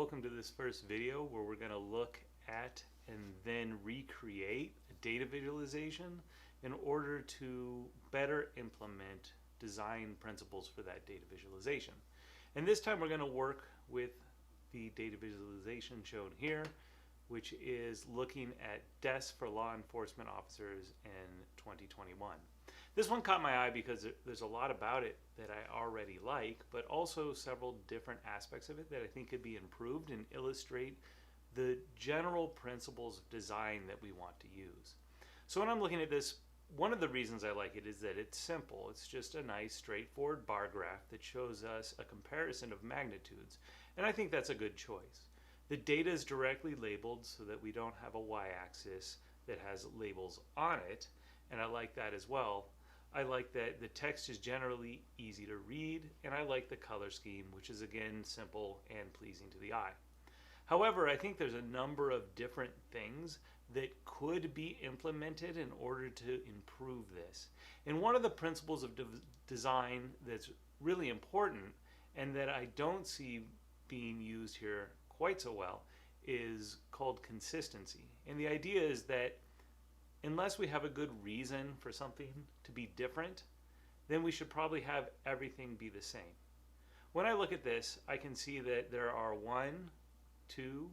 Welcome to this first video where we're going to look at and then recreate a data visualization in order to better implement design principles for that data visualization. And this time we're going to work with the data visualization shown here, which is looking at desks for law enforcement officers in 2021. This one caught my eye because there's a lot about it that I already like, but also several different aspects of it that I think could be improved and illustrate the general principles of design that we want to use. So when I'm looking at this, one of the reasons I like it is that it's simple. It's just a nice straightforward bar graph that shows us a comparison of magnitudes, and I think that's a good choice. The data is directly labeled so that we don't have a y-axis that has labels on it, and I like that as well. I like that the text is generally easy to read, and I like the color scheme, which is again simple and pleasing to the eye. However, I think there's a number of different things that could be implemented in order to improve this. And one of the principles of design that's really important and that I don't see being used here quite so well is called consistency. And the idea is that unless we have a good reason for something to be different, then we should probably have everything be the same. When I look at this, I can see that there are 1, 2,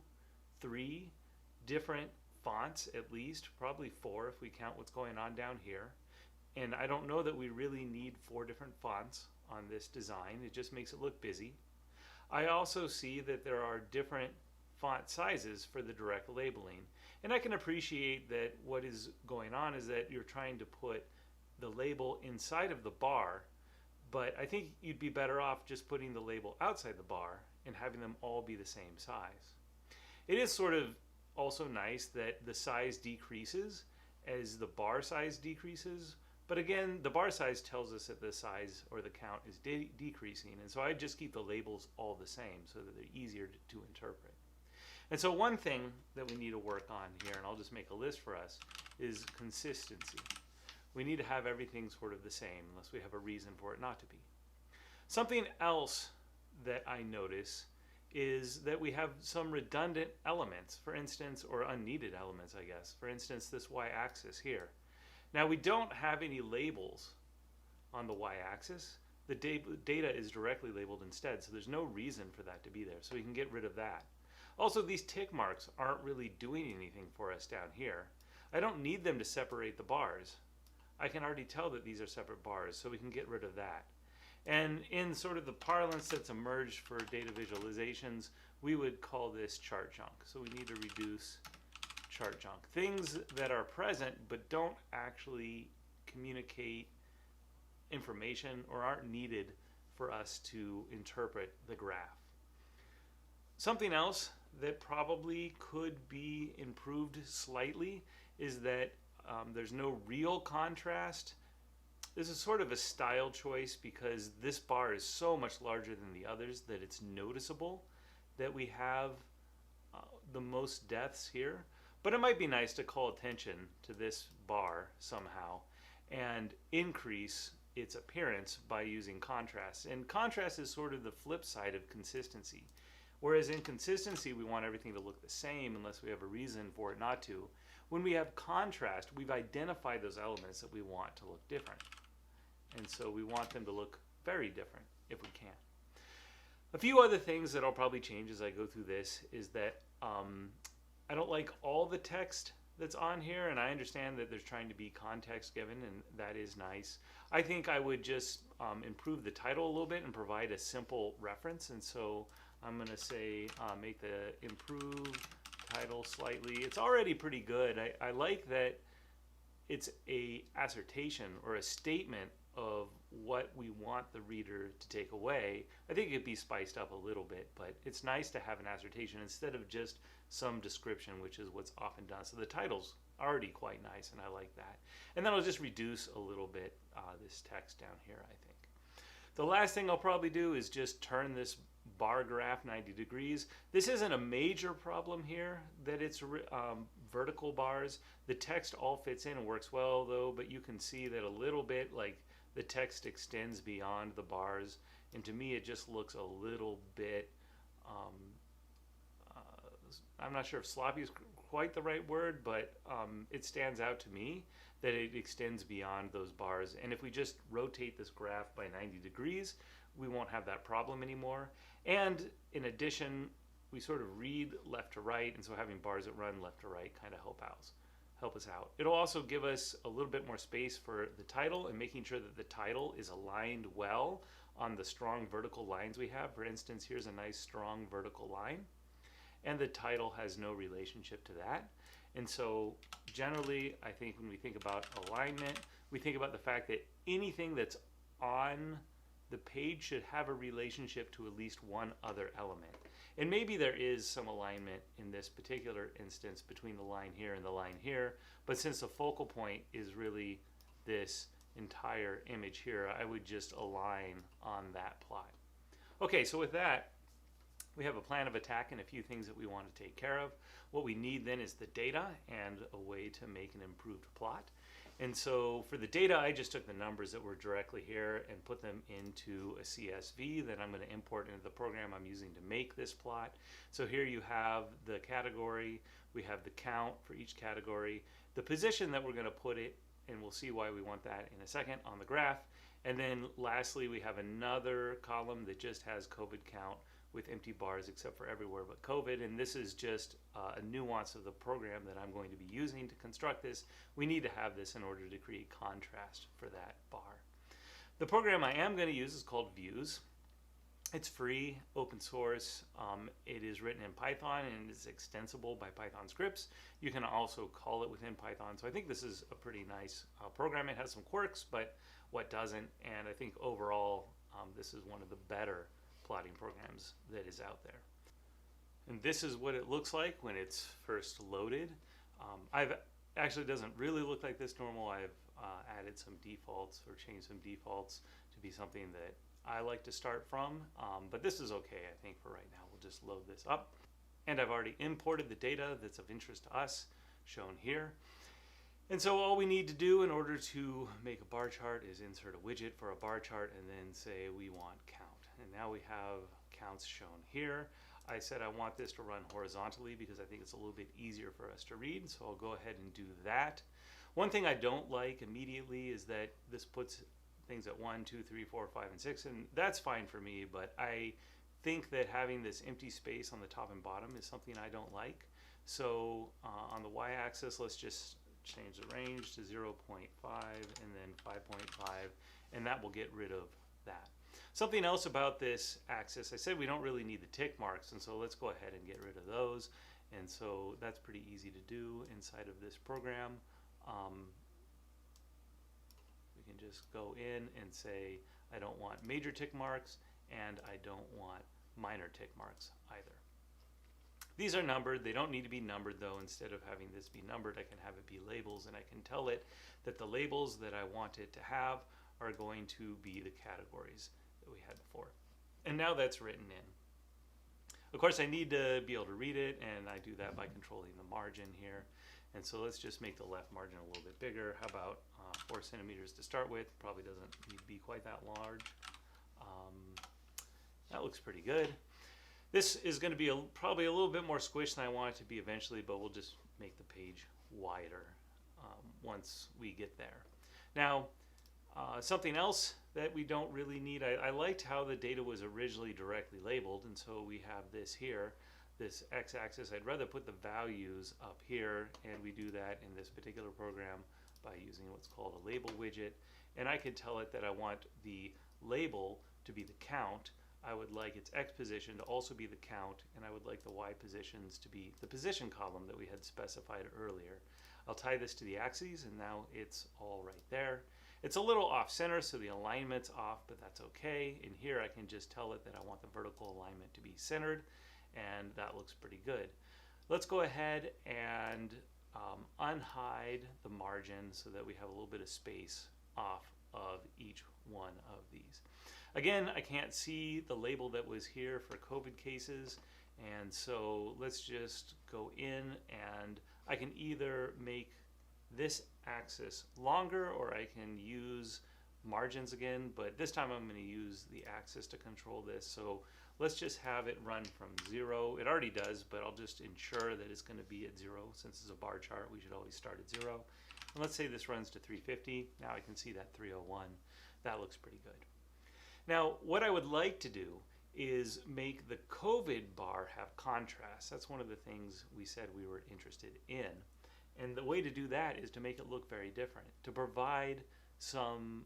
3 different fonts, at least, probably 4 if we count what's going on down here. And I don't know that we really need 4 different fonts on this design. It just makes it look busy. I also see that there are different font sizes for the direct labeling. And I can appreciate that what is going on is that you're trying to put the label inside of the bar, but I think you'd be better off just putting the label outside the bar and having them all be the same size. It is sort of also nice that the size decreases as the bar size decreases, but again, the bar size tells us that the size or the count is decreasing, and so I just keep the labels all the same so that they're easier to interpret. And so one thing that we need to work on here, and I'll just make a list for us, is consistency. We need to have everything sort of the same unless we have a reason for it not to be. Something else that I notice is that we have some redundant elements, for instance, or unneeded elements, I guess. For instance, this y-axis here. Now we don't have any labels on the y-axis. The data is directly labeled instead, so there's no reason for that to be there, so we can get rid of that. Also, these tick marks aren't really doing anything for us down here. I don't need them to separate the bars. I can already tell that these are separate bars, so we can get rid of that. And in sort of the parlance that's emerged for data visualizations, we would call this chart junk. So we need to reduce chart junk. Things that are present but don't actually communicate information or aren't needed for us to interpret the graph. Something else that probably could be improved slightly is that there's no real contrast. This is sort of a style choice because this bar is so much larger than the others that it's noticeable that we have the most depths here. But it might be nice to call attention to this bar somehow and increase its appearance by using contrast. And contrast is sort of the flip side of consistency. Whereas in consistency, we want everything to look the same unless we have a reason for it not to. When we have contrast, we've identified those elements that we want to look different. And so we want them to look very different if we can. A few other things that I'll probably change as I go through this is that I don't like all the text that's on here, and I understand that there's trying to be context given, and that is nice. I think I would just improve the title a little bit and provide a simple reference, and so I'm going to say make the improve title slightly. It's already pretty good. I like that it's a assertion or a statement of what we want the reader to take away. I think it could be spiced up a little bit, but it's nice to have an assertion instead of just some description, which is what's often done. So the title's already quite nice, and I like that. And then I'll just reduce a little bit this text down here, I think. The last thing I'll probably do is just turn this bar graph 90 degrees. This isn't a major problem here that it's vertical bars. The text all fits in and works well though, but you can see that a little bit like the text extends beyond the bars, and to me it just looks a little bit I'm not sure if sloppy is quite the right word, but it stands out to me that it extends beyond those bars. And if we just rotate this graph by 90 degrees, we won't have that problem anymore. And in addition, we sort of read left to right, and so having bars that run left to right kind of help us out. It'll also give us a little bit more space for the title and making sure that the title is aligned well on the strong vertical lines we have. For instance, here's a nice strong vertical line, and the title has no relationship to that. And so generally, I think when we think about alignment, we think about the fact that anything that's on the page should have a relationship to at least one other element. And maybe there is some alignment in this particular instance between the line here and the line here, but since the focal point is really this entire image here, I would just align on that plot. Okay, so with that, we have a plan of attack and a few things that we want to take care of. What we need then is the data and a way to make an improved plot. And so for the data, I just took the numbers that were directly here and put them into a CSV that I'm going to import into the program I'm using to make this plot. So here you have the category, we have the count for each category, the position that we're going to put it, and we'll see why we want that in a second on the graph. And then lastly, we have another column that just has COVID count with empty bars except for everywhere but COVID, and this is just a nuance of the program that I'm going to be using to construct this. We need to have this in order to create contrast for that bar. The program I am going to use is called Views. It's free, open source. It is written in Python and is extensible by Python scripts. You can also call it within Python. So I think this is a pretty nice program. It has some quirks, but what doesn't? And I think overall, this is one of the better plotting programs that is out there. And this is what it looks like when it's first loaded. Actually doesn't really look like this normal. I've added some defaults or changed some defaults to be something that I like to start from, but this is okay, I think, for right now. We'll just load this up. And I've already imported the data that's of interest to us, shown here. And so all we need to do in order to make a bar chart is insert a widget for a bar chart and then say we want count. And now we have counts shown here. I said I want this to run horizontally because I think it's a little bit easier for us to read, so I'll go ahead and do that. One thing I don't like immediately is that this puts things at 1, 2, 3, 4, 5, and 6, and that's fine for me, but I think that having this empty space on the top and bottom is something I don't like. So on the y-axis, let's just change the range to 0.5 and then 5.5, and that will get rid of that. Something else about this axis, I said we don't really need the tick marks, and so let's go ahead and get rid of those. And so that's pretty easy to do inside of this program. We can just go in and say I don't want major tick marks and I don't want minor tick marks either. These are numbered. They don't need to be numbered though. Instead of having this be numbered, I can have it be labels, and I can tell it that the labels that I want it to have are going to be the categories that we had before. And now that's written in. Of course, I need to be able to read it, and I do that by controlling the margin here. And so let's just make the left margin a little bit bigger. How about 4 centimeters to start with? Probably doesn't need to be quite that large. That looks pretty good. This is going to be probably a little bit more squished than I want it to be eventually, but we'll just make the page wider once we get there. Now, something else that we don't really need, I liked how the data was originally directly labeled, and so we have this here, this x-axis. I'd rather put the values up here, and we do that in this particular program by using what's called a label widget. And I could tell it that I want the label to be the count. I would like its x position to also be the count, and I would like the y positions to be the position column that we had specified earlier. I'll tie this to the axes, and now it's all right there. It's a little off center, so the alignment's off, but that's okay. In here, I can just tell it that I want the vertical alignment to be centered, and that looks pretty good. Let's go ahead and unhide the margin so that we have a little bit of space off of each one of these. Again, I can't see the label that was here for COVID cases, and so let's just go in, and I can either make this axis longer or I can use margins again, but this time I'm going to use the axis to control this. So Let's just have it run from 0. It already does, but I'll just ensure that it's going to be at 0. Since it's a bar chart, we should always start at 0. And let's say this runs to 350. Now I can see that 301. That looks pretty good. Now, what I would like to do is make the COVID bar have contrast. That's one of the things we said we were interested in. And the way to do that is to make it look very different, to provide some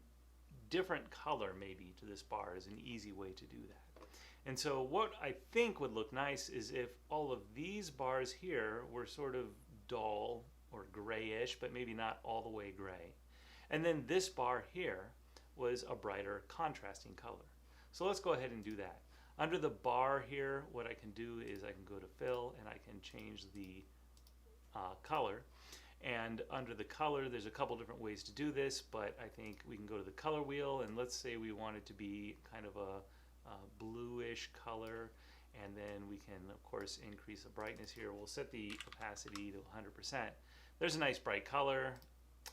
different color maybe to this bar is an easy way to do that. And so what I think would look nice is if all of these bars here were sort of dull or grayish, but maybe not all the way gray. And then this bar here was a brighter contrasting color. So let's go ahead and do that. Under the bar here, what I can do is I can go to fill and I can change the color. And under the color, there's a couple different ways to do this, but I think we can go to the color wheel, and let's say we want it to be kind of a bluish color, and then we can of course increase the brightness here. We'll set the opacity to 100%. There's a nice bright color.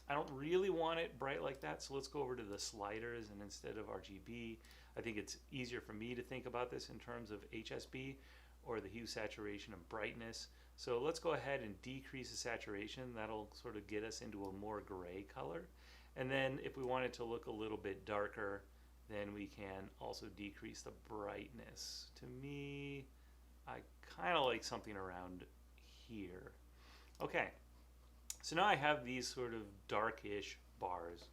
I don't really want it bright like that, so let's go over to the sliders, and instead of RGB, I think it's easier for me to think about this in terms of HSB, or the hue, saturation, and brightness. So let's go ahead and decrease the saturation. That'll sort of get us into a more gray color. And then if we want it to look a little bit darker, then we can also decrease the brightness. To me, I kind of like something around here. Okay, so now I have these sort of darkish bars.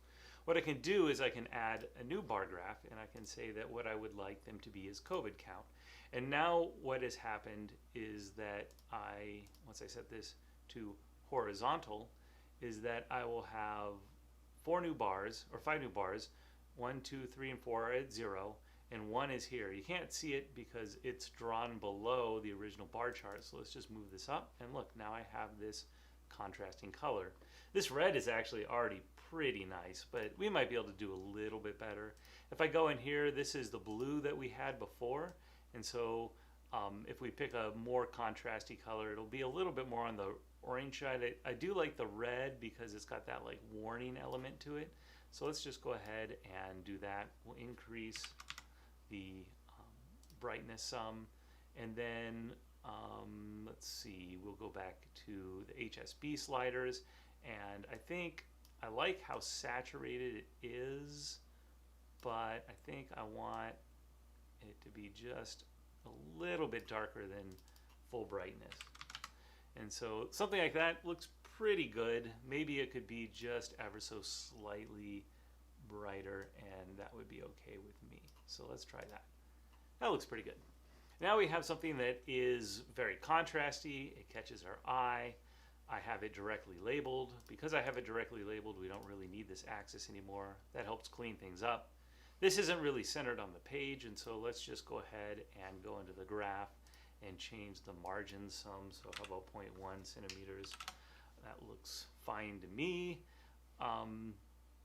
What I can do is I can add a new bar graph, and I can say that what I would like them to be is COVID count. And now what has happened is that once I set this to horizontal, is that I will have 4 new bars, or 5 new bars. 1, 2, 3, and 4 are at 0, and 1 is here. You can't see it because it's drawn below the original bar chart, so let's just move this up, and look, now I have this contrasting color. This red is actually already pretty nice, but we might be able to do a little bit better. If I go in here, this is the blue that we had before, and so if we pick a more contrasty color, it'll be a little bit more on the orange side. I do like the red because it's got that like warning element to it. So let's just go ahead and do that. We'll increase the brightness some, and then let's see, we'll go back to the HSB sliders, and I think I like how saturated it is, but I think I want it to be just a little bit darker than full brightness. And so something like that looks pretty good. Maybe it could be just ever so slightly brighter, and that would be okay with me. So let's try that. That looks pretty good. Now we have something that is very contrasty. It catches our eye. I have it directly labeled. Because I have it directly labeled, we don't really need this axis anymore. That helps clean things up. This isn't really centered on the page, and so let's just go ahead and go into the graph and change the margins some. So how about 0.1 centimeters? That looks fine to me.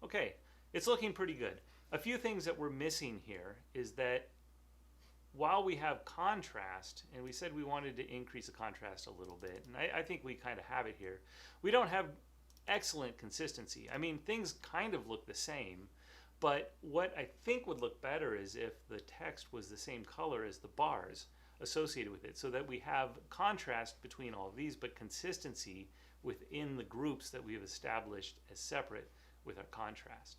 Okay, it's looking pretty good. A few things that we're missing here is that while we have contrast, and we said we wanted to increase the contrast a little bit, and I think we kind of have it here, we don't have excellent consistency. I mean, things kind of look the same, but what I think would look better is if the text was the same color as the bars associated with it, so that we have contrast between all of these, but consistency within the groups that we have established as separate with our contrast.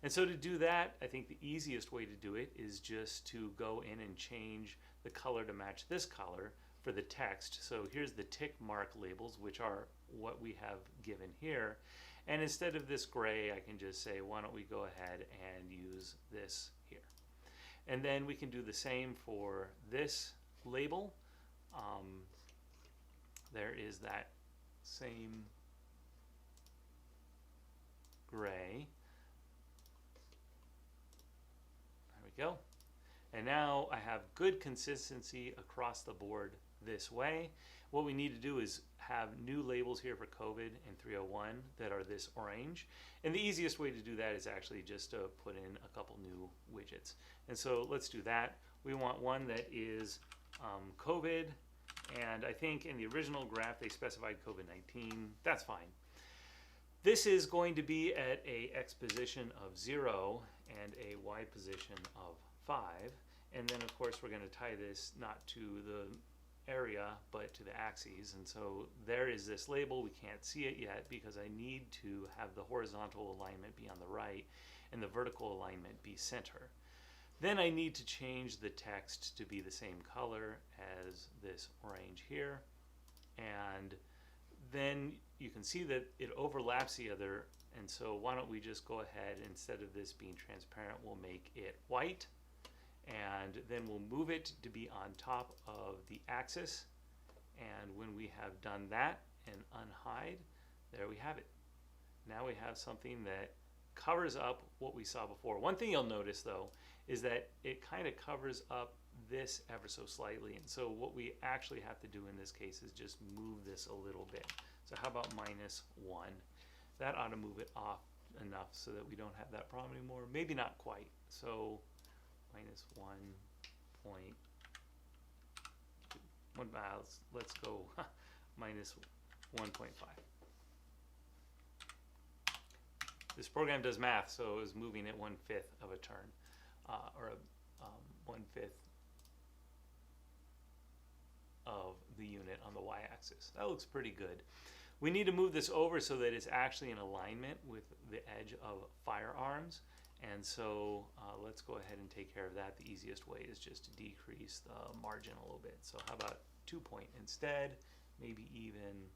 And so to do that, I think the easiest way to do it is just to go in and change the color to match this color for the text. So here's the tick mark labels, which are what we have given here. And instead of this gray, I can just say, why don't we go ahead and use this here. And then we can do the same for this label. There is that same gray. There we go. And now I have good consistency across the board this way. What we need to do is have new labels here for COVID and 301 that are this orange. And the easiest way to do that is actually just to put in a couple new widgets. And so let's do that. We want one that is COVID, and I think in the original graph they specified COVID-19. That's fine. This is going to be at a x position of 0 and a y position of 5. And then of course we're going to tie this not to the area but to the axes, and so there is this label. We can't see it yet because I need to have the horizontal alignment be on the right and the vertical alignment be center. Then I need to change the text to be the same color as this orange here, and then you can see that it overlaps the other, and so why don't we just go ahead, instead of this being transparent, we'll make it white, and then we'll move it to be on top of the axis. And when we have done that and unhide, there we have it. Now we have something that covers up what we saw before. One thing you'll notice though is that it kind of covers up this ever so slightly, and so what we actually have to do in this case is just move this a little bit. So how about -1? That ought to move it off enough so that we don't have that problem anymore. Maybe not quite. So -1.2. Let's go -1.5. This program does math, so it was moving it 1/5 of a turn, or 1/5 of the unit on the y-axis. That looks pretty good. We need to move this over so that it's actually in alignment with the edge of firearms, and so let's go ahead and take care of that. The easiest way is just to decrease the margin a little bit. So how about 2 point instead? Maybe even,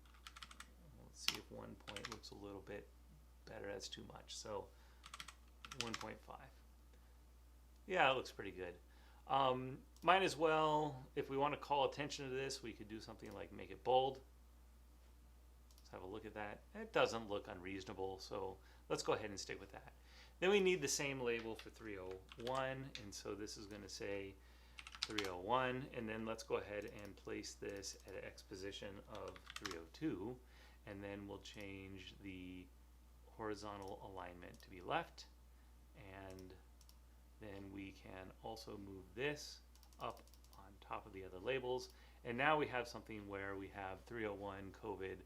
let's see if 1 point looks a little bit better. That's too much. So 1.5. Yeah, it looks pretty good. Might as well, if we want to call attention to this, we could do something like make it bold. Let's have a look at that. It doesn't look unreasonable, so let's go ahead and stick with that. Then we need the same label for 301, and so this is going to say 301, and then let's go ahead and place this at an X position of 302, and then we'll change the horizontal alignment to be left, and then we can also move this up on top of the other labels, and now we have something where we have 301 COVID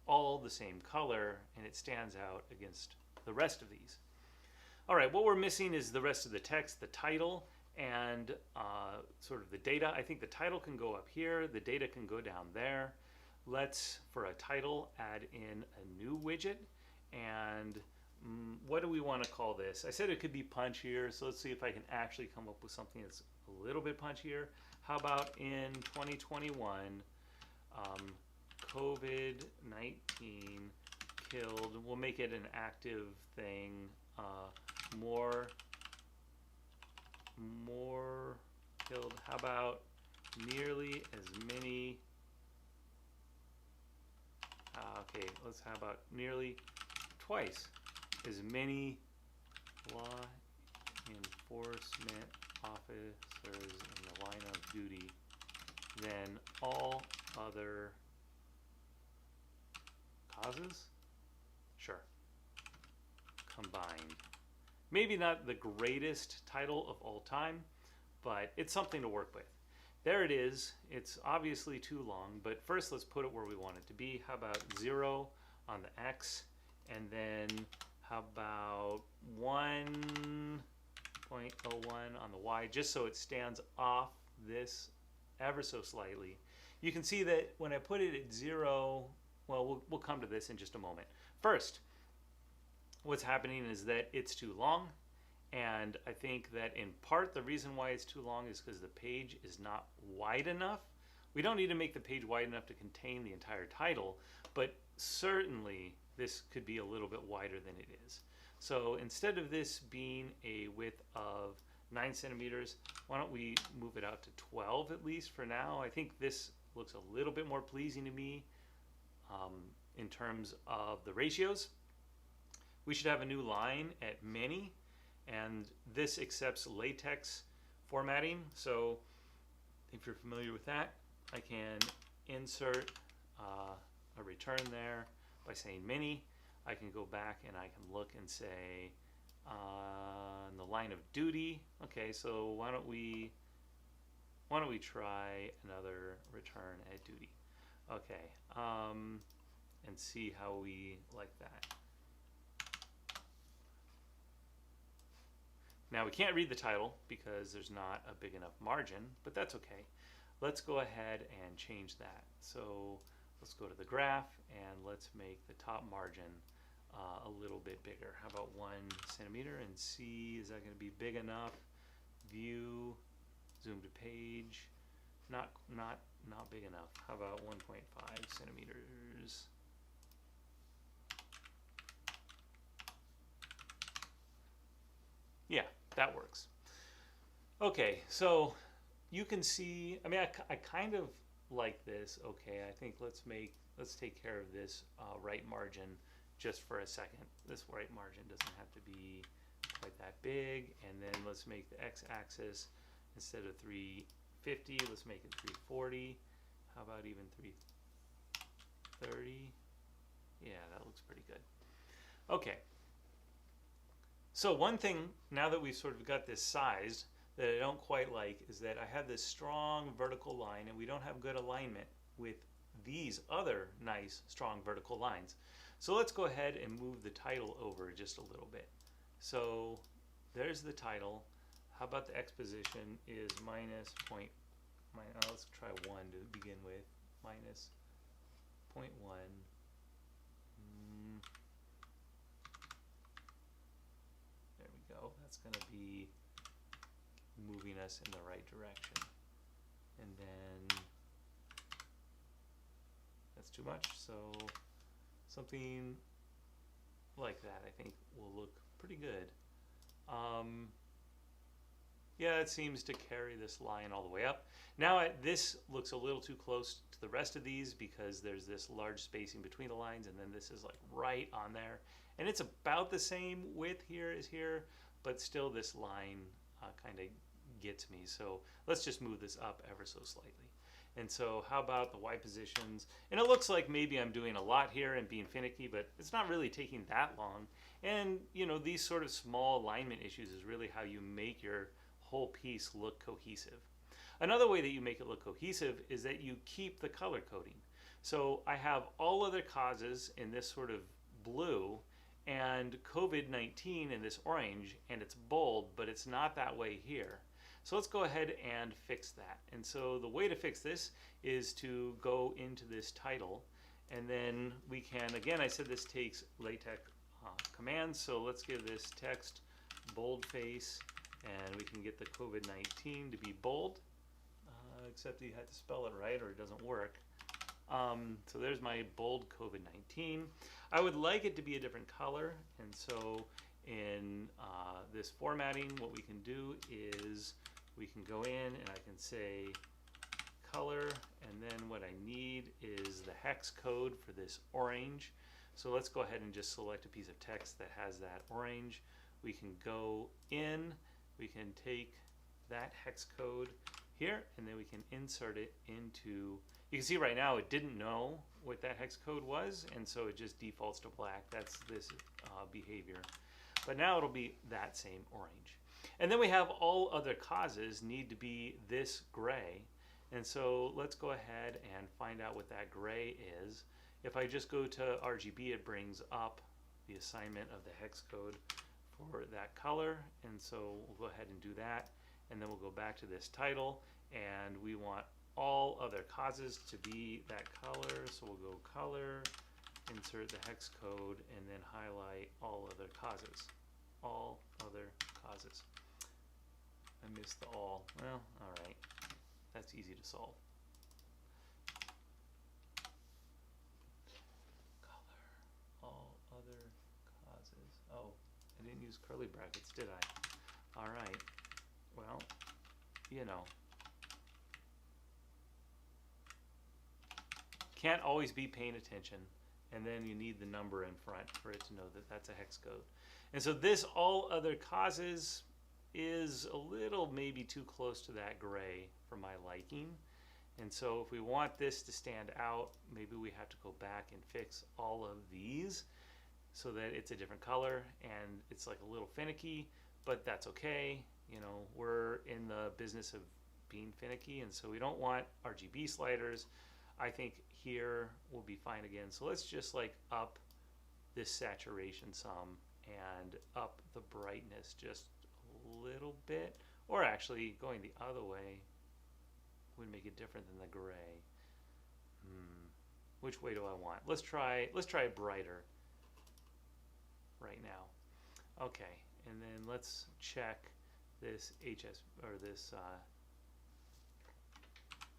all the same color, and it stands out against the rest of these. All right, what we're missing is the rest of the text, the title, and sort of the data. I think the title can go up here, the data can go down there. Let's, for a title, add in a new widget, and what do we want to call this? I said it could be punchier, so let's see if I can actually come up with something that's a little bit punchier. How about in 2021, COVID-19 killed, we'll make it an active thing, more killed. How about nearly as many, okay, how about nearly twice as many law enforcement officers in the line of duty than all other causes? Sure. Combined. Maybe not the greatest title of all time, but it's something to work with. There it is. It's obviously too long, but first let's put it where we want it to be. How about 0 on the X, and then how about 1.01 on the Y, just so it stands off this ever so slightly. You can see that when I put it at 0, well, we'll come to this in just a moment. First, what's happening is that it's too long, and I think that in part the reason why it's too long is because the page is not wide enough. We don't need to make the page wide enough to contain the entire title, but certainly this could be a little bit wider than it is. So instead of this being a width of 9 centimeters, why don't we move it out to 12 at least for now? I think this looks a little bit more pleasing to me in terms of the ratios. We should have a new line at many, and this accepts latex formatting. So if you're familiar with that, I can insert a return there by saying many. I can go back and I can look and say in the line of duty. Okay, so why don't we try another return at duty? Okay, and see how we like that. Now we can't read the title because there's not a big enough margin, but that's okay. Let's go ahead and change that. So let's go to the graph and let's make the top margin a little bit bigger. How about 1 centimeter, and see, is that going to be big enough? View, zoom to page, not big enough. How about 1.5 centimeters? Yeah, that works. Okay, so you can see, I mean, I kind of like this. Okay, I think let's take care of this right margin just for a second. This right margin doesn't have to be quite that big. And then let's make the x-axis, instead of 350, let's make it 340. How about even 330? Yeah, that looks pretty good. Okay. So one thing, now that we've sort of got this sized, that I don't quite like is that I have this strong vertical line and we don't have good alignment with these other nice strong vertical lines. So let's go ahead and move the title over just a little bit. So there's the title. How about the X position is let's try 1 to begin with, minus 0.1. There we go. That's going to be moving us in the right direction. And then that's too much, so something like that I think will look pretty good. Yeah, it seems to carry this line all the way up. Now this looks a little too close to the rest of these because there's this large spacing between the lines, and then this is like right on there. And it's about the same width here as here, but still this line kind of gets me. So let's just move this up ever so slightly. And so how about the Y positions? And it looks like maybe I'm doing a lot here and being finicky, but it's not really taking that long. And you know, these sort of small alignment issues is really how you make your whole piece look cohesive. Another way that you make it look cohesive is that you keep the color coding. So I have all other causes in this sort of blue and COVID-19 in this orange, and it's bold, but it's not that way here. So let's go ahead and fix that. And so the way to fix this is to go into this title, and then we can, again, I said this takes LaTeX commands, so let's give this text boldface, and we can get the COVID-19 to be bold, except you had to spell it right or it doesn't work. So there's my bold COVID-19. I would like it to be a different color, and so in this formatting, what we can do is we can go in and I can say color, and then what I need is the hex code for this orange. So let's go ahead and just select a piece of text that has that orange. We can go in, we can take that hex code here, and then we can insert it into, you can see right now it didn't know what that hex code was, and so it just defaults to black. That's this behavior. But now it'll be that same orange. And then we have all other causes need to be this gray. And so let's go ahead and find out what that gray is. If I just go to RGB, it brings up the assignment of the hex code for that color. And so we'll go ahead and do that. And then we'll go back to this title, and we want all other causes to be that color. So we'll go color, insert the hex code, and then highlight all other causes. All other causes. I missed the all. Well, all right. That's easy to solve. Color, all other causes. Oh, I didn't use curly brackets, did I? All right. Well, you know. Can't always be paying attention, and then you need the number in front for it to know that that's a hex code. And so this all other causes is a little maybe too close to that gray for my liking. And so if we want this to stand out, maybe we have to go back and fix all of these so that it's a different color, and it's like a little finicky, but that's okay. You know, we're in the business of being finicky, and so we don't want RGB sliders. I think here will be fine again. So let's just like up this saturation some and up the brightness just a a little bit, or actually going the other way would make it different than the gray. Which way do I want? Let's try brighter right now. Okay, and then let's check this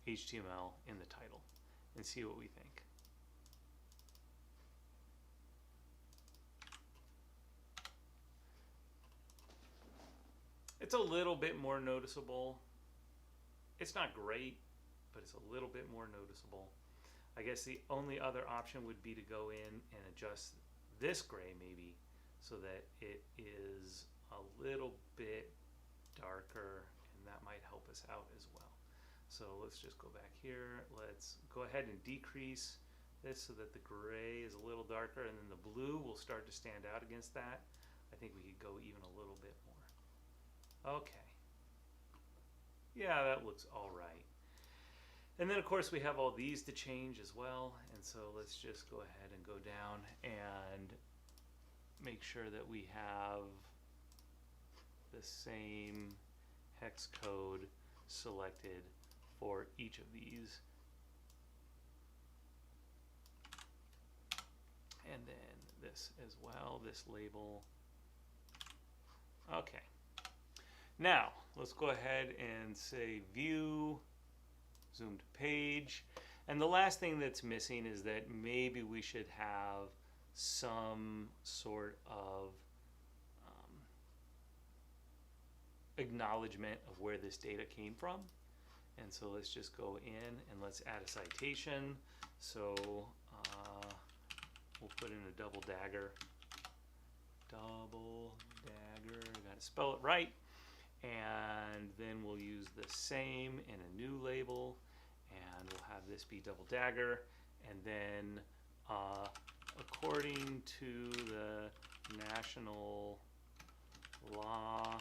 HTML in the title and see what we think. It's a little bit more noticeable. It's not great, but it's a little bit more noticeable. I guess the only other option would be to go in and adjust this gray maybe so that it is a little bit darker, and that might help us out as well. So let's just go back here. Let's go ahead and decrease this so that the gray is a little darker, and then the blue will start to stand out against that. I think we could go even a little bit more. Okay. Yeah, that looks all right. And then of course we have all these to change as well, and so let's just go ahead and go down and make sure that we have the same hex code selected for each of these. And then this as well, this label. Okay. Now, let's go ahead and say view, zoom to page. And the last thing that's missing is that maybe we should have some sort of acknowledgement of where this data came from. And so let's just go in and let's add a citation. So we'll put in a double dagger. Double dagger, gotta spell it right. And then we'll use the same in a new label, and we'll have this be double dagger. And then according to the national law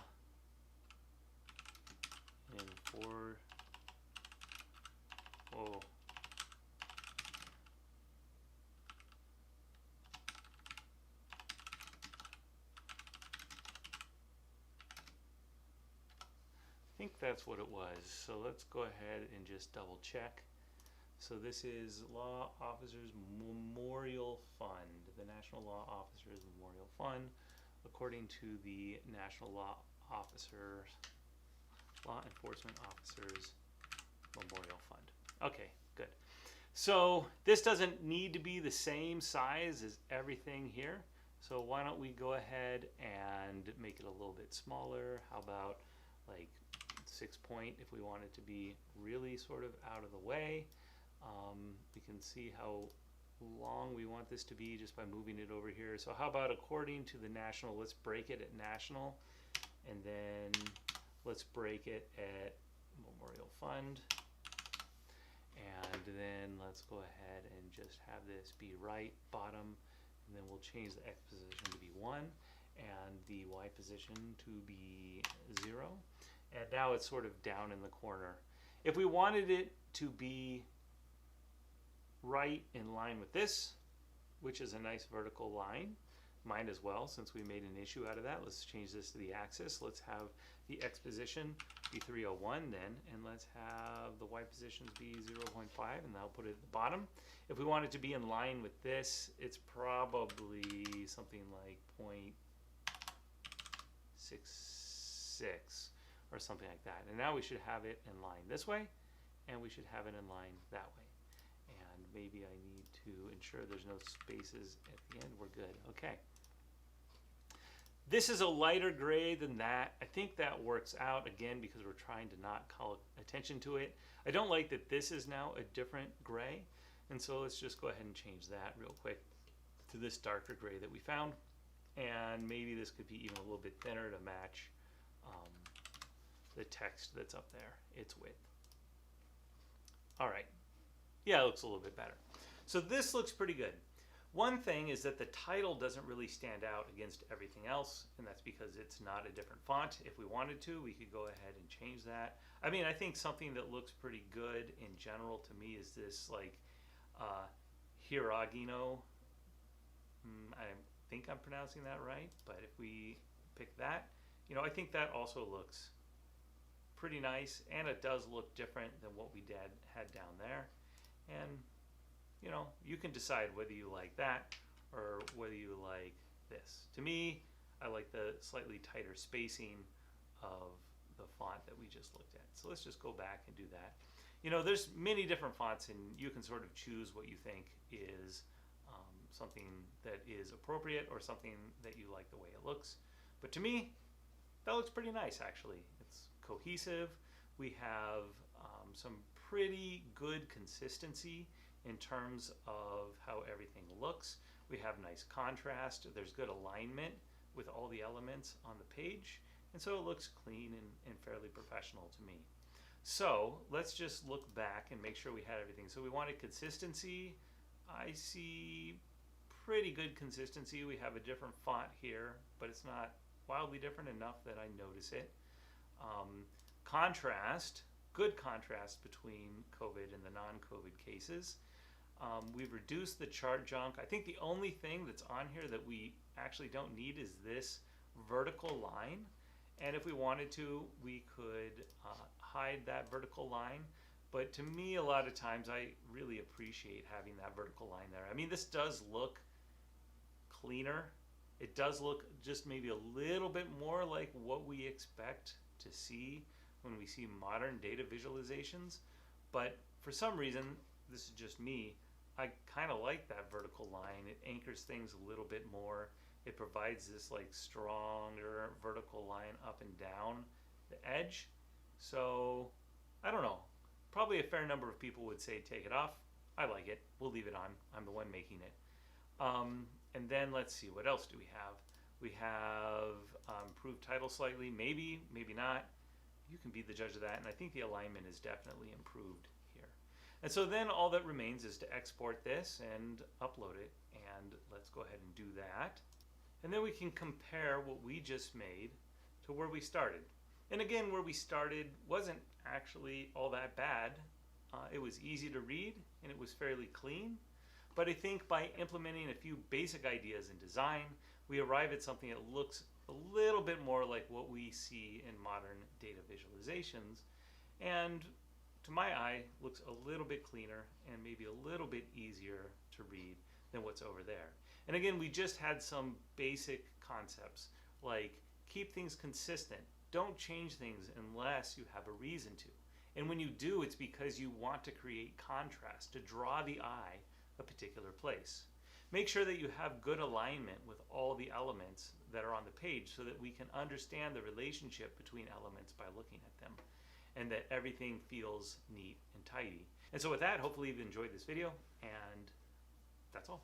I think that's what it was. So let's go ahead and just double check. So this is Law Officers Memorial Fund, the National Law Officers Memorial Fund, according to the National Law Enforcement Officers Memorial Fund. Okay, good. So this doesn't need to be the same size as everything here. So why don't we go ahead and make it a little bit smaller? How about like 6 point if we want it to be really sort of out of the way. We can see how long we want this to be just by moving it over here. So how about according to the national, let's break it at national, and then let's break it at Memorial Fund. And then let's go ahead and just have this be right bottom, and then we'll change the X position to be 1 and the Y position to be 0. And now it's sort of down in the corner. If we wanted it to be right in line with this, which is a nice vertical line, mine as well, since we made an issue out of that, let's change this to the axis. Let's have the X position be 301 then, and let's have the Y positions be 0.5, and that'll put it at the bottom. If we want it to be in line with this, it's probably something like 0.66 or something like that. And now we should have it in line this way, and we should have it in line that way. And maybe I need to ensure there's no spaces at the end. We're good. Okay. This is a lighter gray than that. I think that works out, again, because we're trying to not call attention to it. I don't like that this is now a different gray. And so let's just go ahead and change that real quick to this darker gray that we found. And maybe this could be even a little bit thinner to match the text that's up there, its width. All right. Yeah, it looks a little bit better. So this looks pretty good. One thing is that the title doesn't really stand out against everything else, and that's because it's not a different font. If we wanted to, we could go ahead and change that. I mean, I think something that looks pretty good in general to me is this like Hiragino. I think I'm pronouncing that right, but if we pick that You know, I think that also looks pretty nice, and it does look different than what we had down there. And you know, you can decide whether you like that or whether you like this. To me, I like the slightly tighter spacing of the font that we just looked at. So let's just go back and do that. You know, there's many different fonts, and you can sort of choose what you think is something that is appropriate or something that you like the way it looks. But to me, that looks pretty nice, actually. It's cohesive. We have some pretty good consistency in terms of how everything looks. We have nice contrast. There's good alignment with all the elements on the page. And so it looks clean and fairly professional to me. So let's just look back and make sure we had everything. So we wanted consistency. I see pretty good consistency. We have a different font here, but it's not wildly different enough that I notice it. Contrast, good contrast between COVID and the non-COVID cases. We've reduced the chart junk. I think the only thing that's on here that we actually don't need is this vertical line. And if we wanted to, we could hide that vertical line. But to me, a lot of times, I really appreciate having that vertical line there. I mean, this does look cleaner. It does look just maybe a little bit more like what we expect to see when we see modern data visualizations. But for some reason, this is just me, I kind of like that vertical line. It anchors things a little bit more. It provides this like stronger vertical line up and down the edge. So I don't know. Probably a fair number of people would say take it off. I like it. We'll leave it on. I'm the one making it. And then let's see, what else do we have? We have improved title slightly. Maybe, maybe not. You can be the judge of that. And I think the alignment is definitely improved here. And so then all that remains is to export this and upload it. And let's go ahead and do that. And then we can compare what we just made to where we started. And again, where we started wasn't actually all that bad. It was easy to read and it was fairly clean. But I think by implementing a few basic ideas in design, we arrive at something that looks a little bit more like what we see in modern data visualizations. And to my eye, looks a little bit cleaner and maybe a little bit easier to read than what's over there. And again, we just had some basic concepts like keep things consistent. Don't change things unless you have a reason to. And when you do, it's because you want to create contrast, to draw the eye a particular place. Make sure that you have good alignment with all the elements that are on the page so that we can understand the relationship between elements by looking at them, and that everything feels neat and tidy. And so with that, hopefully you've enjoyed this video, and that's all.